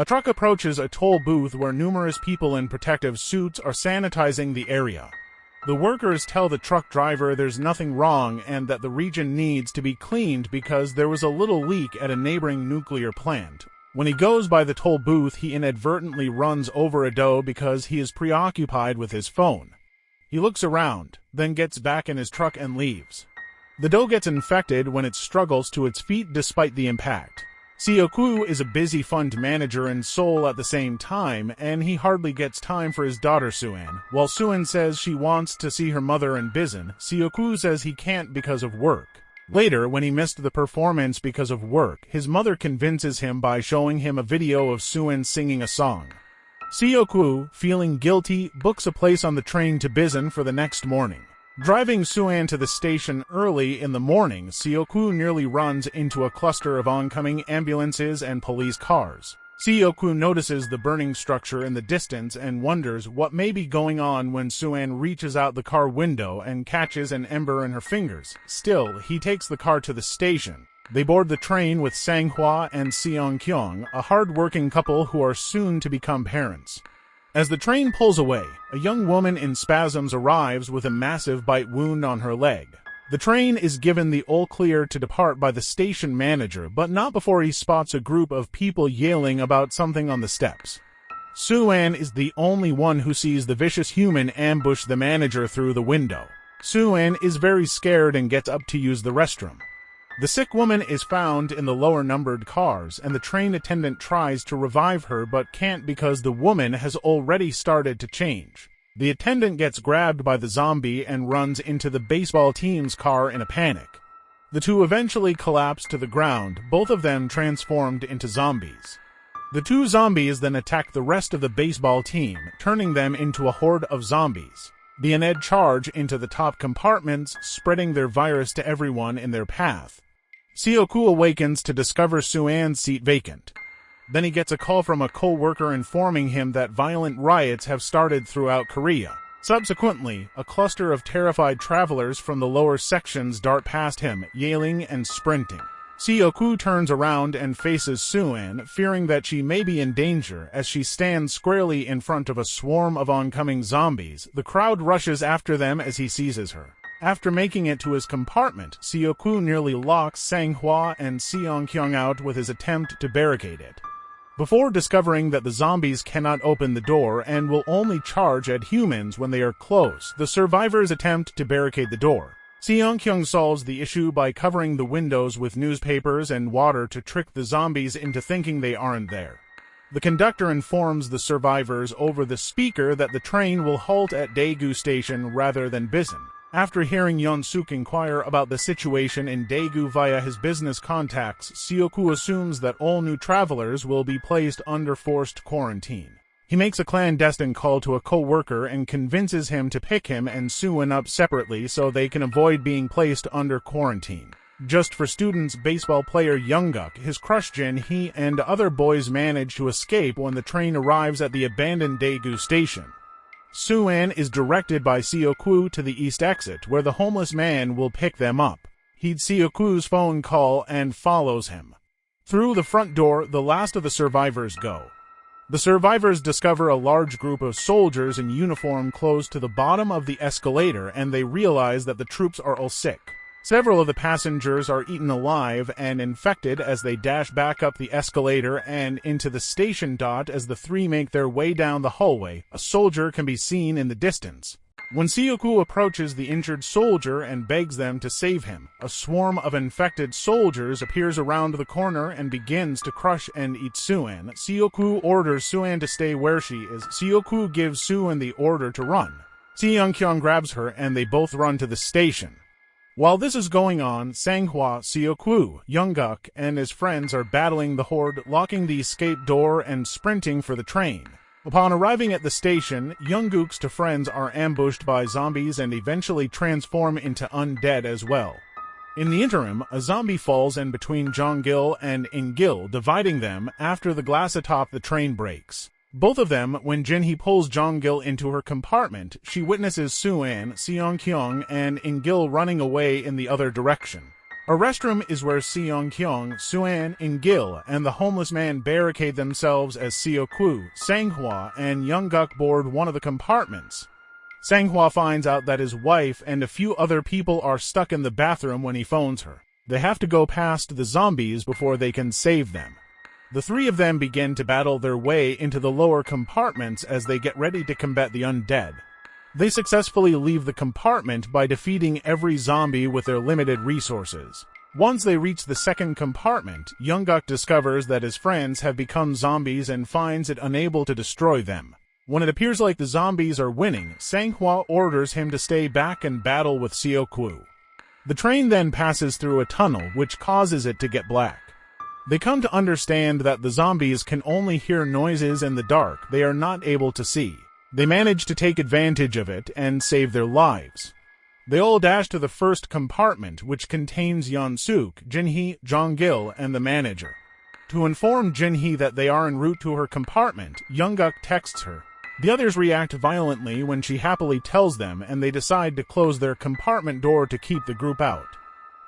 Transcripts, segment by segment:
A truck approaches a toll booth where numerous people in protective suits are sanitizing the area. The workers tell the truck driver there's nothing wrong and that the region needs to be cleaned because there was a little leak at a neighboring nuclear plant. When he goes by the toll booth, he inadvertently runs over a doe because he is preoccupied with his phone. He looks around, then gets back in his truck and leaves. The doe gets infected when it struggles to its feet despite the impact. Seoku is a busy fund manager in Seoul at the same time, and he hardly gets time for his daughter Suan. While Suan says she wants to see her mother in Busan, Seoku says he can't because of work. Later, when he missed the performance because of work, his mother convinces him by showing him a video of Suan singing a song. Seoku, feeling guilty, books a place on the train to Busan for the next morning. Driving Suan to the station early in the morning, Seoku nearly runs into a cluster of oncoming ambulances and police cars. Seoku notices the burning structure in the distance and wonders what may be going on when Suan reaches out the car window and catches an ember in her fingers. Still, he takes the car to the station. They board the train with Sanghwa and Seong-kyung, a hard-working couple who are soon to become parents. As the train pulls away, a young woman in spasms arrives with a massive bite wound on her leg. The train is given the all clear to depart by the station manager, but not before he spots a group of people yelling about something on the steps. Suan is the only one who sees the vicious human ambush the manager through the window. Suan is very scared and gets up to use the restroom. The sick woman is found in the lower-numbered cars, and the train attendant tries to revive her but can't because the woman has already started to change. The attendant gets grabbed by the zombie and runs into the baseball team's car in a panic. The two eventually collapse to the ground, both of them transformed into zombies. The two zombies then attack the rest of the baseball team, turning them into a horde of zombies. The undead charge into the top compartments, spreading their virus to everyone in their path. Seoku awakens to discover Suan's seat vacant. Then he gets a call from a co-worker informing him that violent riots have started throughout Korea. Subsequently, a cluster of terrified travelers from the lower sections dart past him, yelling and sprinting. Seoku turns around and faces Suan, fearing that she may be in danger as she stands squarely in front of a swarm of oncoming zombies. The crowd rushes after them as he seizes her. After making it to his compartment, Seoku nearly locks Sanghwa and Seong-kyung out with his attempt to barricade it. Before discovering that the zombies cannot open the door and will only charge at humans when they are close, the survivors attempt to barricade the door. Seong-kyung solves the issue by covering the windows with newspapers and water to trick the zombies into thinking they aren't there. The conductor informs the survivors over the speaker that the train will halt at Daegu Station rather than Busan. After hearing Yeon-suk inquire about the situation in Daegu via his business contacts, Seoku assumes that all new travelers will be placed under forced quarantine. He makes a clandestine call to a co-worker and convinces him to pick him and Suan up separately so they can avoid being placed under quarantine. Just for students, baseball player Younguk, his crush Jin, he and other boys manage to escape when the train arrives at the abandoned Daegu station. Suan is directed by Seoku to the east exit, where the homeless man will pick them up. Heeds Seoku's phone call and follows him. Through the front door, the last of the survivors go. The survivors discover a large group of soldiers in uniform close to the bottom of the escalator, and they realize that the troops are all sick. Several of the passengers are eaten alive and infected as they dash back up the escalator and into the station. As the three make their way down the hallway, a soldier can be seen in the distance. When Seoku approaches the injured soldier and begs them to save him, a swarm of infected soldiers appears around the corner and begins to crush and eat Suan. Seoku orders Suan to stay where she is. Seoku gives Suan the order to run. Seong-kyung grabs her and they both run to the station. While this is going on, Sanghwa, Seoku, Younguk, and his friends are battling the horde, locking the escape door and sprinting for the train. Upon arriving at the station, Younguk's two friends are ambushed by zombies and eventually transform into undead as well. In the interim, a zombie falls in between Jonggil and Ingil, dividing them after the glass atop the train breaks. Both of them, when Jinhee pulls Jonggil into her compartment, she witnesses Suan, Seong-kyung, and Ingil running away in the other direction. A restroom is where Seong-kyung, Suan, and Gil and the homeless man barricade themselves as Seo-kwu, Sang-hwa, and Young-guk board one of the compartments. Sang-hwa finds out that his wife and a few other people are stuck in the bathroom when he phones her. They have to go past the zombies before they can save them. The three of them begin to battle their way into the lower compartments as they get ready to combat the undead. They successfully leave the compartment by defeating every zombie with their limited resources. Once they reach the second compartment, Young-guk discovers that his friends have become zombies and finds it unable to destroy them. When it appears like the zombies are winning, Sang-hwa orders him to stay back and battle with Seo-kwu. The train then passes through a tunnel, which causes it to get black. They come to understand that the zombies can only hear noises in the dark they are not able to see. They manage to take advantage of it and save their lives. They all dash to the first compartment, which contains Yeon-suk, Jin-hee, Jong-gil, and the manager. To inform Jin-hee that they are en route to her compartment, Young-guk texts her. The others react violently when she happily tells them, and they decide to close their compartment door to keep the group out.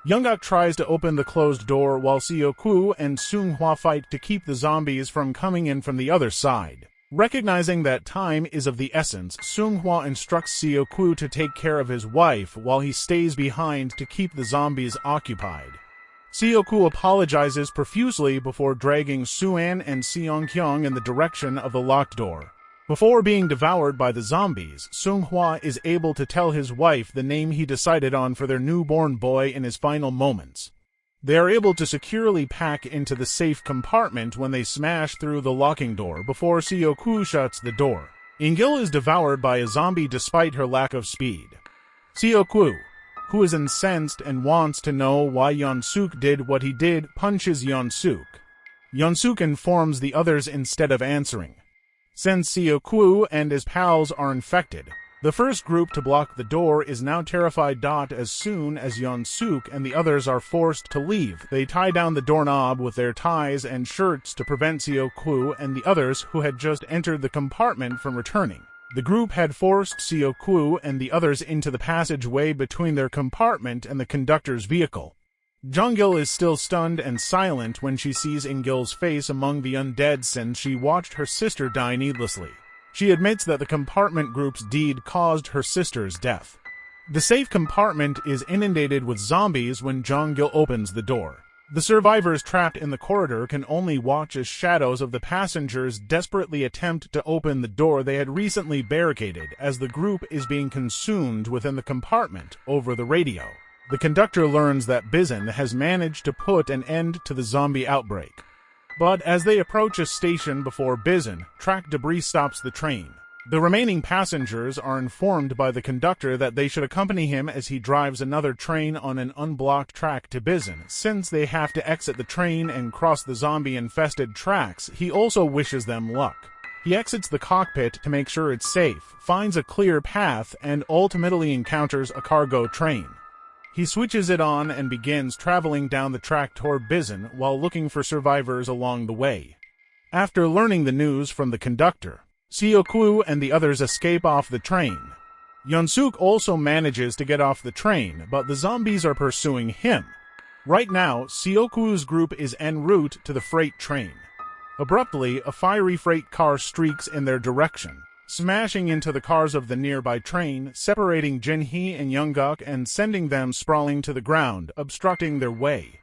Young-guk tries to open the closed door while Seo-kwu and Seung-hwa fight to keep the zombies from coming in from the other side. Recognizing that time is of the essence, Seung-hwa instructs Seo-kwu to take care of his wife while he stays behind to keep the zombies occupied. Seo-kwu apologizes profusely before dragging Suan and Seong-kyung in the direction of the locked door. Before being devoured by the zombies, Seung-hwa is able to tell his wife the name he decided on for their newborn boy in his final moments. They are able to securely pack into the safe compartment when they smash through the locking door before Seo-kwu shuts the door. In-gil is devoured by a zombie despite her lack of speed. Seo-kwu, who is incensed and wants to know why Yeon-suk did what he did, punches Yeon-suk. Yeon-suk informs the others instead of answering. Since Seo-kwu and his pals are infected, the first group to block the door is now terrified. As soon as Yeon-suk and the others are forced to leave, they tie down the doorknob with their ties and shirts to prevent Seo-kwu and the others who had just entered the compartment from returning. The group had forced Seo-kwu and the others into the passageway between their compartment and the conductor's vehicle. Jong-gil is still stunned and silent when she sees In-gil's face among the undead since she watched her sister die needlessly. She admits that the compartment group's deed caused her sister's death. The safe compartment is inundated with zombies when Jong-gil opens the door. The survivors trapped in the corridor can only watch as shadows of the passengers desperately attempt to open the door they had recently barricaded as the group is being consumed within the compartment over the radio. The conductor learns that Busan has managed to put an end to the zombie outbreak. But as they approach a station before Busan, track debris stops the train. The remaining passengers are informed by the conductor that they should accompany him as he drives another train on an unblocked track to Busan. Since they have to exit the train and cross the zombie-infested tracks, he also wishes them luck. He exits the cockpit to make sure it's safe, finds a clear path, and ultimately encounters a cargo train. He switches it on and begins traveling down the track toward Busan while looking for survivors along the way. After learning the news from the conductor, Seo-kwu and the others escape off the train. Yeon-suk also manages to get off the train, but the zombies are pursuing him. Right now, Seo-kwu's group is en route to the freight train. Abruptly, a fiery freight car streaks in their direction, smashing into the cars of the nearby train, separating Jin-hee and Young-guk and sending them sprawling to the ground, obstructing their way.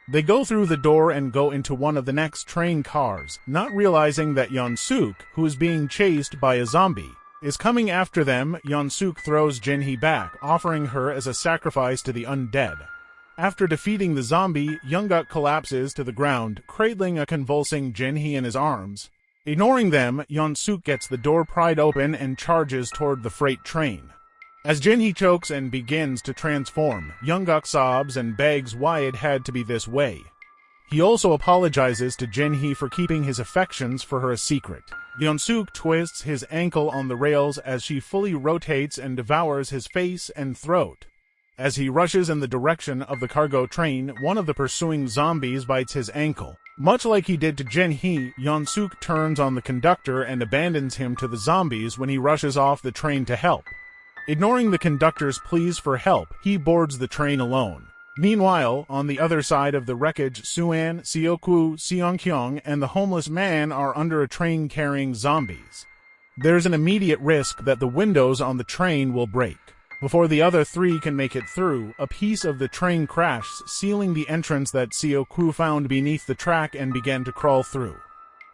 They go through the door and go into one of the next train cars, not realizing that Yeon-suk, who is being chased by a zombie, is coming after them. Yeon-suk throws Jin-hee back, offering her as a sacrifice to the undead. After defeating the zombie, Young-guk collapses to the ground, cradling a convulsing Jin-hee in his arms. Ignoring them, Yeon-suk gets the door pried open and charges toward the freight train. As Jin-hee chokes and begins to transform, Young-guk sobs and begs why it had to be this way. He also apologizes to Jin-hee for keeping his affections for her a secret. Yeon-suk twists his ankle on the rails as she fully rotates and devours his face and throat. As he rushes in the direction of the cargo train, one of the pursuing zombies bites his ankle. Much like he did to Jin-hee, Yeon-suk turns on the conductor and abandons him to the zombies when he rushes off the train to help. Ignoring the conductor's pleas for help, he boards the train alone. Meanwhile, on the other side of the wreckage, Suan, Seokwu, Seongkyung, and the homeless man are under a train carrying zombies. There's an immediate risk that the windows on the train will break. Before the other three can make it through, a piece of the train crashes, sealing the entrance that Seokwu found beneath the track and began to crawl through.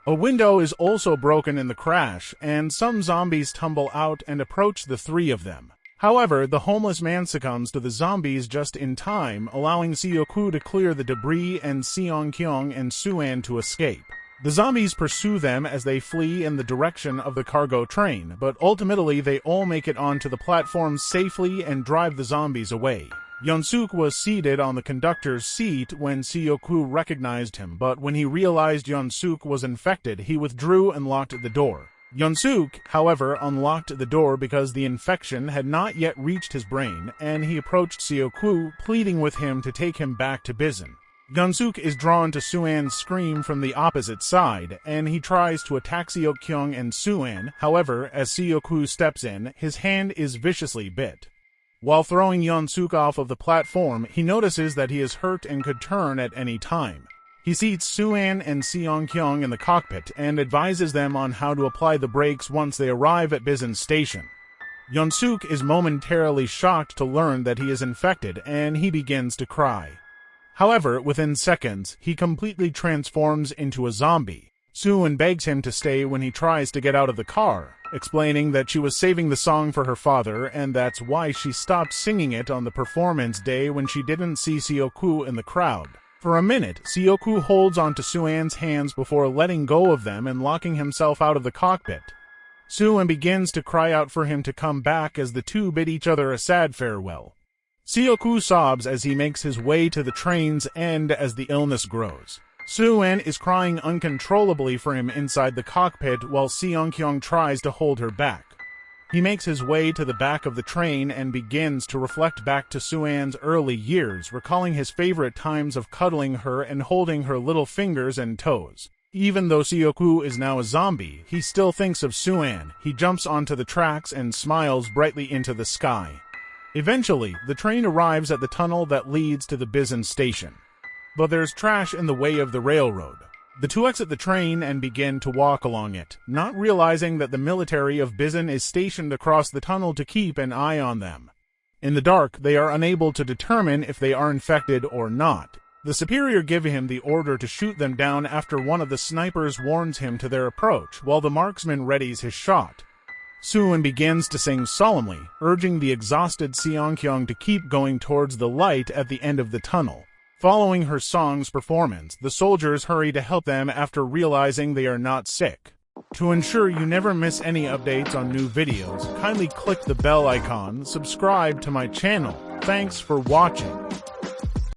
A window is also broken in the crash, and some zombies tumble out and approach the three of them. However, the homeless man succumbs to the zombies just in time, allowing Seokwu to clear the debris and Seongkyung and Suan to escape. The zombies pursue them as they flee in the direction of the cargo train, but ultimately they all make it onto the platform safely and drive the zombies away. Yeonsuk was seated on the conductor's seat when Seokwu recognized him, but when he realized Yeonsuk was infected, he withdrew and locked the door. Yeonsuk, however, unlocked the door because the infection had not yet reached his brain, and he approached Seokwu, pleading with him to take him back to Busan. Yeonsuk is drawn to Suan's scream from the opposite side, and he tries to attack Seokkyung and Suan. However, as Seokwu steps in, his hand is viciously bit. While throwing Yeonsuk off of the platform, he notices that he is hurt and could turn at any time. He seats Suan and Seongkyung in the cockpit and advises them on how to apply the brakes once they arrive at Busan Station. Yeonsuk is momentarily shocked to learn that he is infected, and he begins to cry. However, within seconds, he completely transforms into a zombie. Suan begs him to stay when he tries to get out of the car, explaining that she was saving the song for her father and that's why she stopped singing it on the performance day when she didn't see Seokwu in the crowd. For a minute, Seokwu holds onto Suan's hands before letting go of them and locking himself out of the cockpit. Suan begins to cry out for him to come back as the two bid each other a sad farewell. Seokwu sobs as he makes his way to the train's end as the illness grows. Suan is crying uncontrollably for him inside the cockpit while Seongkyung tries to hold her back. He makes his way to the back of the train and begins to reflect back to Suan's early years, recalling his favorite times of cuddling her and holding her little fingers and toes. Even though Seokwu is now a zombie, he still thinks of Suan. He jumps onto the tracks and smiles brightly into the sky. Eventually, the train arrives at the tunnel that leads to the Busan station. But there's trash in the way of the railroad. The two exit the train and begin to walk along it, not realizing that the military of Busan is stationed across the tunnel to keep an eye on them. In the dark, they are unable to determine if they are infected or not. The superior give him the order to shoot them down after one of the snipers warns him to their approach, while the marksman readies his shot. Suan begins to sing solemnly, urging the exhausted Seongkyung to keep going towards the light at the end of the tunnel. Following her song's performance, the soldiers hurry to help them after realizing they are not sick. To ensure you never miss any updates on new videos, kindly click the bell icon, subscribe to my channel. Thanks for watching.